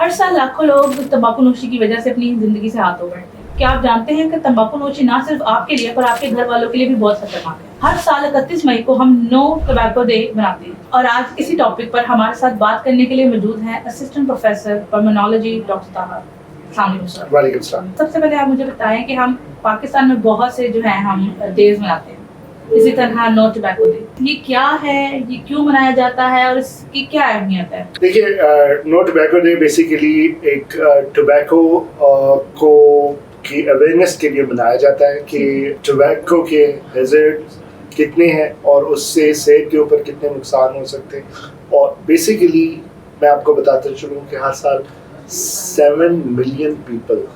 हर साल लाखों लोग तंबाकू नोशी की वजह से अपनी ज़िंदगी से हाथ धो बैठते हैं। क्या आप जानते हैं कि तंबाकू नोशी ना सिर्फ आपके लिए पर आपके घर वालों के लिए भी बहुत खतरनाक है। हर साल 31 मई को हम नो टोबैको डे मनाते हैं और आज इसी टॉपिक पर हमारे साथ बात करने के लिए मौजूद हैं असिस्टेंट प्रोफेसर पल्मोनोलॉजी डॉक्टर ताहा। वालेकुम सलाम। सबसे पहले आप मुझे बताएं कि हम पाकिस्तान में बहुत से जो है हम डेज मनाते हैं, इसी तरह नो टोबैको डे, ये क्या है, ये क्यों मनाया जाता है और इसकी क्या अहमियत है? देखिए, नो टोबैको डे बेसिकली एक टोबैको को की अवेयरनेस के लिए मनाया जाता है कि टोबैको के हैजर्ड कितने हैं और उससे सेहत के ऊपर कितने नुकसान हो सकते हैं। और बेसिकली मैं आपको बताता चलूँ कि हर साल 7 million people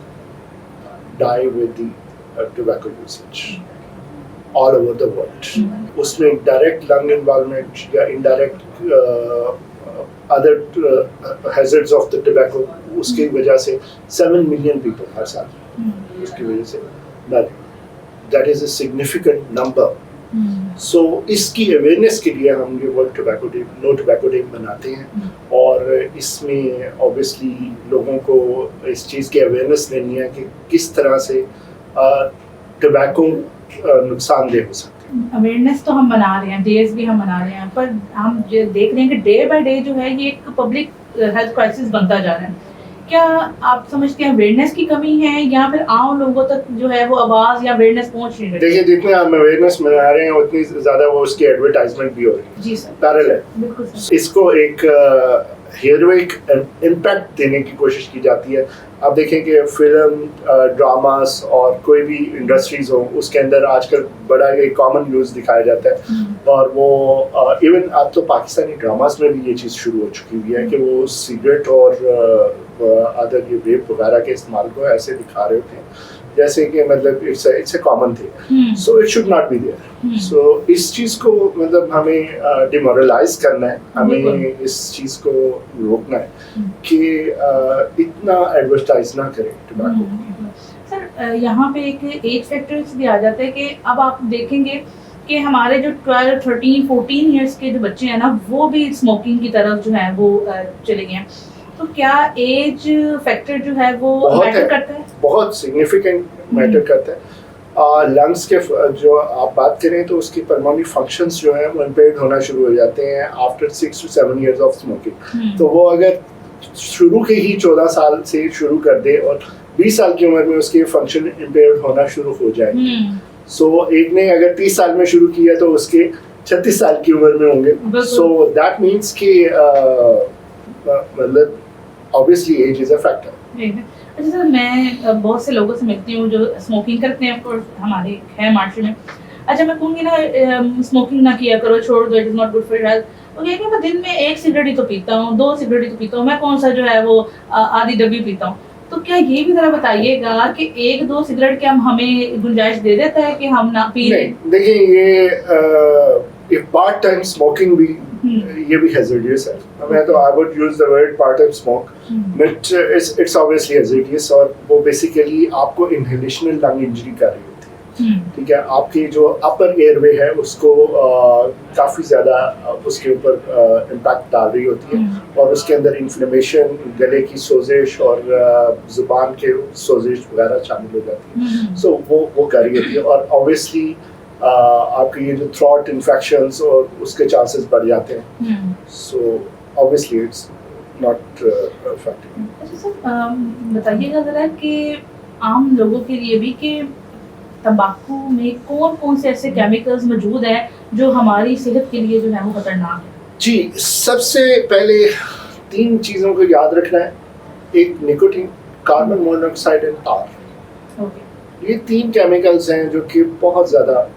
die with the tobacco usage all over the world. उसमें डायरेक्ट लंग इन्वॉल्वमेंट या indirect other hazards of the tobacco, उसकी वजह से 7 मिलियन पीपल हर साल उसकी वजह से मर। That is a significant number. So इसकी अवेयरनेस के लिए हम ये world tobacco day, no tobacco day मनाते हैं। और इसमें ऑब्वियसली लोगों को इस चीज़ की अवेयरनेस लेनी है कि किस तरह से टोबैको नुकसानदेह हो सकते हैं। अवेयरनेस तो हम मना रहे हैं, डेज भी हम मना रहे हैं, पर हम जो देख रहे हैं कि डे बाय डे जो है ये एक पब्लिक हेल्थ क्राइसिस बनता जा रहा है। क्या आप समझते हैं अवेयरनेस की कमी है या फिर आम लोगों तक जो है वो आवाज़ या अवेयरनेस पहुंच नहीं रही? देखिए, जितने हम अवेयरनेस मना रहे हैं उतनी ज़्यादा वो उसकी एडवर्टाइजमेंट भी हो रही है। जी सर, पैरेलल बिल्कुल सर। इसको एक हीरोइक इम्पैक्ट देने की कोशिश की जाती है। आप देखें कि फिल्म, ड्रामास और कोई भी इंडस्ट्रीज हो, उसके अंदर आजकल बड़ा एक कॉमन यूज़ दिखाया जाता है। और वो इवन अब तो पाकिस्तानी ड्रामास में भी ये चीज़ शुरू हो चुकी हुई है कि वो सिगरेट और अदर ये वेप वगैरह के इस्तेमाल को ऐसे दिखा रहे होते हैं जैसे कि मतलब it's a common thing. So it should not be there. So इस चीज़ को मतलब हमें डिमोरलाइज करना है, हमें इस चीज़ को रोकना है कि इतना एडवर्टाइज ना करें टोबैको। सर, यहाँ पे एक एज फैक्टर भी आ जाता है कि अब आप देखेंगे कि हमारे जो 12, 13, 14 ईयर्स के जो बच्चे हैं ना, वो भी स्मोकिंग की तरफ जो है वो चले गए हैं। तो क्या एज फैक्टर जो है वो मैटर करता है? बहुत सिग्निफिकेंट मैटर करता है। लंग्स के जो आप बात करें तो उसकी पल्मोनरी फंक्शंस जो है वो इम्पेयर्ड होना शुरू हो जाते हैं after 6 to 7 years of smoking. तो वो अगर शुरू के ही 14 साल से शुरू कर दे और 20 साल की उम्र में उसके फंक्शन इम्पेयर्ड होना शुरू हो जाएंगे। सो एक ने अगर 30 साल में शुरू किया तो उसके 36 साल की उम्र में होंगे। सो दैट मीन्स कि मतलब obviously age is a factor. अच्छा सर, मैं बहुत से लोगों से मिलती हूँ जो स्मोकिंग करते हैं, ऑफकोर्स हमारे है मार्शल में। अच्छा, मैं कहूँगी ना स्मोकिंग ना किया करो, छोड़ दो, it is not good for health. तो ये कि मैं दिन में 1 सिगरेट ही तो पीता हूँ, 2 सिगरेट ही तो पीता हूँ, मैं कौन सा जो है वो आधी डब्बी पीता हूँ। तो क्या ये भी ज़रा बताइएगा कि 1-2 सिगरेट क्या हमें गुंजाइश दे देता है कि हम ना पी लें? देखिए, ये पार्ट टाइम स्मोकिंग भी ये भी हैजर्डियस है। मैं तो I would use the word part time smoke, but it's obviously hazardous. और वो बेसिकली आपको इनहेलेशनल लंग इंजरी कर रही होती है। ठीक है, आपकी जो अपर एयरवे है उसको काफ़ी ज़्यादा उसके ऊपर इम्पैक्ट डाल रही होती है और उसके अंदर इन्फ्लेमेशन, गले की सोजिश और ज़ुबान के सोजिश वगैरह शामिल हो जाती है। सो वो कर रही होती है और ऑब्वियसली आपके ये जो थ्रॉट इन्फेक्शंस और उसके चांसेस बढ़ जाते हैं। So obviously it's not effective. अच्छा सर, बताइएगा ज़रा कि आम लोगों के लिए भी कि तंबाकू में कौन कौन से ऐसे केमिकल्स मौजूद हैं जो हमारी सेहत के लिए जो है वो खतरनाक है? जी, सबसे पहले 3 चीज़ों को याद रखना है। एक निकोटीन, कार्बन मोनोऑक्साइड एंड टार। ये 3 केमिकल्स हैं जो कि बहुत ज़्यादा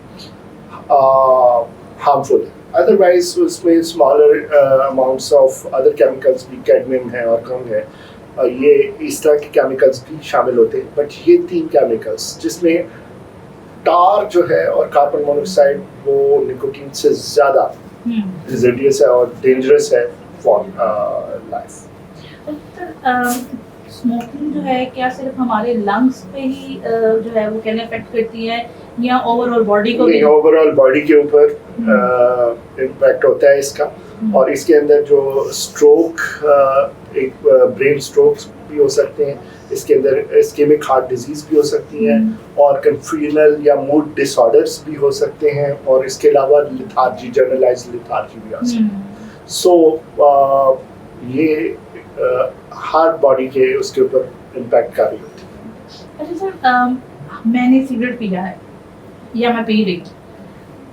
हार्मफुल है। अदरवाइज उसमें smaller amounts of other chemicals भी, कैडमियम है और कम है, ये इस तरह के केमिकल्स भी शामिल होते हैं। बट ये 3 केमिकल्स जिसमें टार जो है और कार्बन मोनोऑक्साइड वो निकोटीन से ज़्यादा हैजर्डियस है और डेंजरस है फॉर लाइफ। स्मोकिंग जो है क्या सिर्फ हमारे लंग्स पे ही जो है वो कहने अफेक्ट करती है या ओवरऑल बॉडी को? नहीं, ओवरऑल बॉडी के ऊपर इम्पैक्ट होता है इसका। और इसके अंदर जो स्ट्रोक ایک برین اسٹروکس بھی ہو سکتے ہیں، اس کے اندر اسکیمک ہارٹ ڈیزیز بھی ہو سکتی ہیں، اور کنفیوژنل یا موڈ ڈس آرڈرس بھی ہو سکتے ہیں، اور اس کے علاوہ لیتھارجی، جنرلائز لیتھارجی بھی آ سکتی ہے. سو یہ ہر باڈی کے اس کے اوپر امپیکٹ کاری ہوتی ہے. اچھا سر، میں نے سگریٹ پیا ہے یا میں پی رہی ہوں،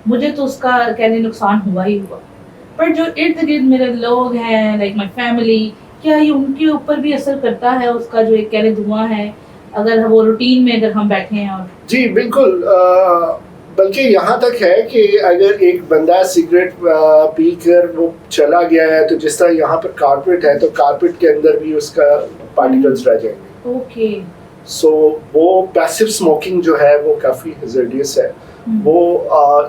مجھے تو اس کا کہہ لیں نقصان ہوا ہی ہوا، پر جو ارد گرد میرے لوگ ہیں، لائک مائی فیملی، کیا یہ ان کے اوپر بھی اثر کرتا ہے اس کا جو ایک کہہ لیں دھواں ہے، اگر وہ روٹین میں اگر ہم بیٹھے ہیں؟ اور جی بالکل، بلکہ یہاں تک ہے کہ اگر ایک بندہ سگریٹ پی کر وہ چلا گیا ہے تو جس طرح یہاں پر کارپیٹ ہے تو کارپیٹ کے اندر بھی اس کا پارٹیکلز رہ جائیں گے. اوکے. سو وہ پیسو اسموکنگ جو ہے وہ کافی ہیزرڈیس ہے. وہ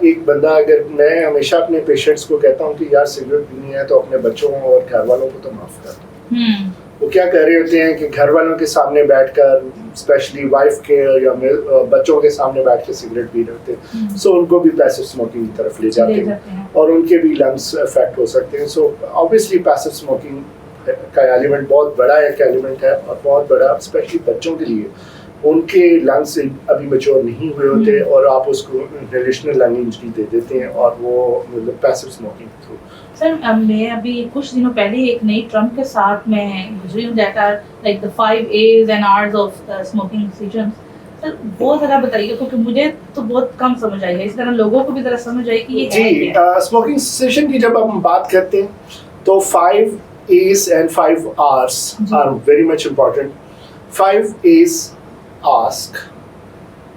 ایک بندہ، اگر میں ہمیشہ اپنے پیشنٹس کو کہتا ہوں کہ یار سگریٹ پینی ہے تو اپنے بچوں اور گھر والوں کو تو معاف کر دو. وہ کیا کر رہے ہوتے ہیں کہ گھر والوں کے سامنے بیٹھ کر، اسپیشلی وائف کے یا بچوں کے سامنے بیٹھ کے سگریٹ پی رہے ہوتے ہیں. سو ان کو بھی پیسو اسموکنگ کی طرف لے جاتے ہیں اور ان کے بھی لنگس افیکٹ ہو سکتے ہیں. سو آبویسلی پیسو اسموکنگ کا ایلیمنٹ بہت بڑا ایک ایلیمنٹ ہے، اور بہت بڑا اسپیشلی بچوں کے لیے. ان کے لنگس ابھی میچور نہیں ہوئے ہوتے اور آپ اس کو ریلیشنل لنگ انجری دے دیتے ہیں، اور وہ مطلب پیسو اسموکنگ تھرو. سر میں ابھی کچھ دنوں پہلے ایک نئی ٹرمپ کے ساتھ میں گزری ہوں، that are like the 5 A's and R's of smoking cessations. Sir وہ ذرا بتائیے، کیونکہ مجھے تو بہت کم سمجھ آئی ہے، اس طرح لوگوں کو بھی ذرا سمجھ آئے کہ یہ ہے جی. اسموکنگ سیسیشن کی جب ہم بات کرتے ہیں تو 5 A's and 5 R's are very much important. 5 A's: ask,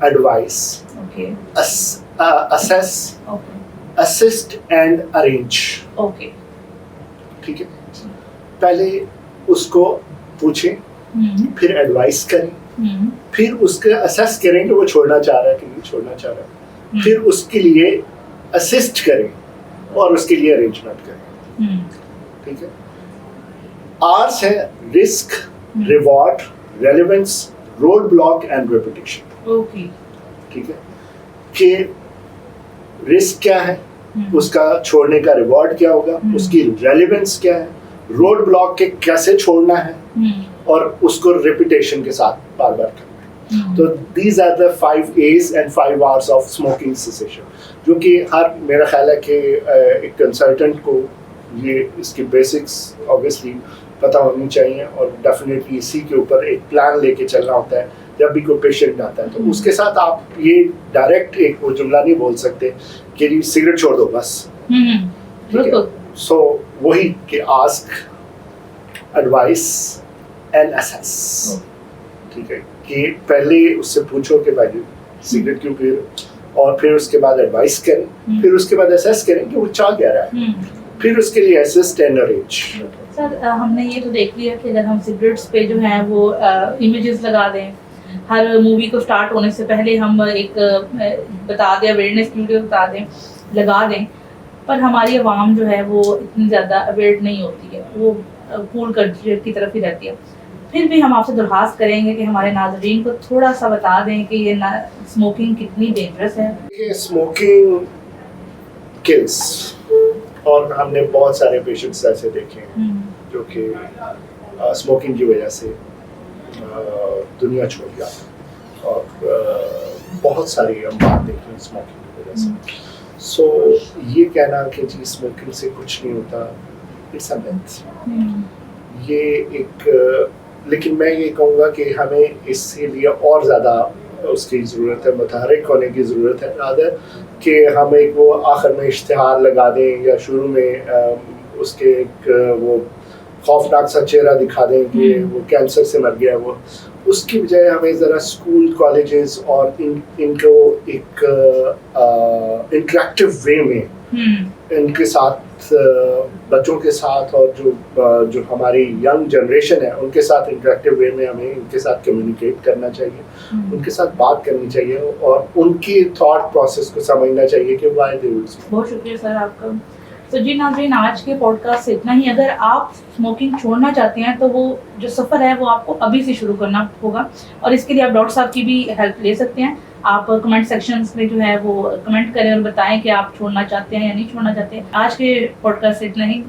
advise, okay, assess, okay, assist and arrange. okay. ٹھیک ہے، پہلے اس کو پوچھیں، پھر ایڈوائس کریں، پھر اس کا اسیس کریں کہ وہ چھوڑنا چاہ رہا ہے کہ نہیں چھوڑنا چاہ رہا ہے، پھر اس کے لیے اسسٹ کریں اور اس کے لیے ارینجمنٹ کریں. ٹھیک ہے. آرس ہے risk, reward, relevance, road block and reputation. Okay. ٹھیک ہے، کہ رسک کیا ہے، اس کا چھوڑنے کا ریوارڈ کیا ہوگا، اس کی ریلیونس کیا ہے، روڈ بلاک کے کیسے چھوڑنا ہے، اور اس کو ریپیٹیشن کے ساتھ بار بار کرنا ہے. تو these are the 5 A's and 5 R's of smoking cessation، جو کہ ہر میرا خیال ہے کہ ایک کنسلٹنٹ کو یہ اس کی بیسکس آبویسلی پتہ ہونی چاہیے، اور ڈیفینیٹلی اسی کے اوپر ایک پلان لے کے چلنا ہوتا ہے. جب بھی کوئی پیشنٹ آتا ہے تو اس کے ساتھ آپ یہ ڈائریکٹ ایک وہ جملہ نہیں بول سکتے کہ جی سگریٹ چھوڑ دو بس. سو وہی کہ آسک، ایڈوائس اینڈ اسیس. ٹھیک ہے، کہ پہلے اس سے پوچھو کہ بھائی سگریٹ کیوں پی رہے، اور پھر اس کے بعد ایڈوائس کریں، پھر اس کے بعد اسیس کریں کہ وہ چاہ کیا رہا ہے، پھر اس کے لیے اسسٹ اینڈ ارینج. سر ہم نے یہ تو دیکھ لیا کہ اگر ہم سگریٹس پہ جو ہیں وہ امیجز لگا دیں، ہر مووی کو سٹارٹ ہونے سے پہلے ہم ایک بتا دیں، اویئرنیس ویڈیو بتا دیں، لگا دیں، پر ہماری عوام جو ہے وہ اتنی زیادہ اویئر نہیں ہوتی ہے، وہ کول کلچر کی طرف ہی رہتی ہے. پھر بھی ہم آپ سے درخواست کریں گے کہ ہمارے ناظرین کو تھوڑا سا بتا دیں کہ یہ اسموکنگ کتنی ڈینجرس ہے. اسموکنگ کلس، اور ہم نے بہت سارے پیشنٹس ایسے دیکھے ہیں جو کہ اسموکنگ کی وجہ سے دنیا چھوڑ گیا، اور بہت ساری ہم بات دیکھیں اسموکنگ کی وجہ سے. سو یہ کہنا کہ جی اسموکنگ سے کچھ نہیں ہوتا، اٹس اے میتھ. یہ ایک لیکن میں یہ کہوں گا کہ ہمیں اس کے لیے اور زیادہ اس کی ضرورت ہے، متحرک ہونے کی ضرورت ہے. رادر کہ ہم ایک وہ آخر میں اشتہار لگا دیں یا شروع میں اس کے ایک وہ خوفناک سا چہرہ دکھا دیں کہ وہ کینسر سے مر گیا. وہ اس کی بجائے ہمیں ذرا اسکول، کالجز اور ان کو ایک انٹریکٹیو وے میں ان کے ساتھ، بچوں کے ساتھ، اور جو ہماری ینگ جنریشن ہے ان کے ساتھ انٹریکٹیو وے میں ہمیں ان کے ساتھ کمیونیکیٹ کرنا چاہیے، ان کے ساتھ بات کرنی چاہیے، اور ان کی تھاٹ پروسیس کو سمجھنا چاہیے کہ وائی دے ول اسموک. بہت شکریہ سر آپ کا. تو جی ناظرین، آج کے پوڈ کاسٹ سے اتنا ہی. اگر آپ اسموکنگ چھوڑنا چاہتے ہیں تو وہ جو سفر ہے وہ آپ کو ابھی سے شروع کرنا ہوگا، اور اس کے لیے آپ ڈاکٹر صاحب کی بھی ہیلپ لے سکتے ہیں. آپ کمنٹ سیکشنز میں جو ہے وہ کمنٹ کریں اور بتائیں کہ آپ چھوڑنا چاہتے ہیں یا نہیں چھوڑنا چاہتے ہیں. آج کے پوڈ کاسٹ سے اتنا ہی.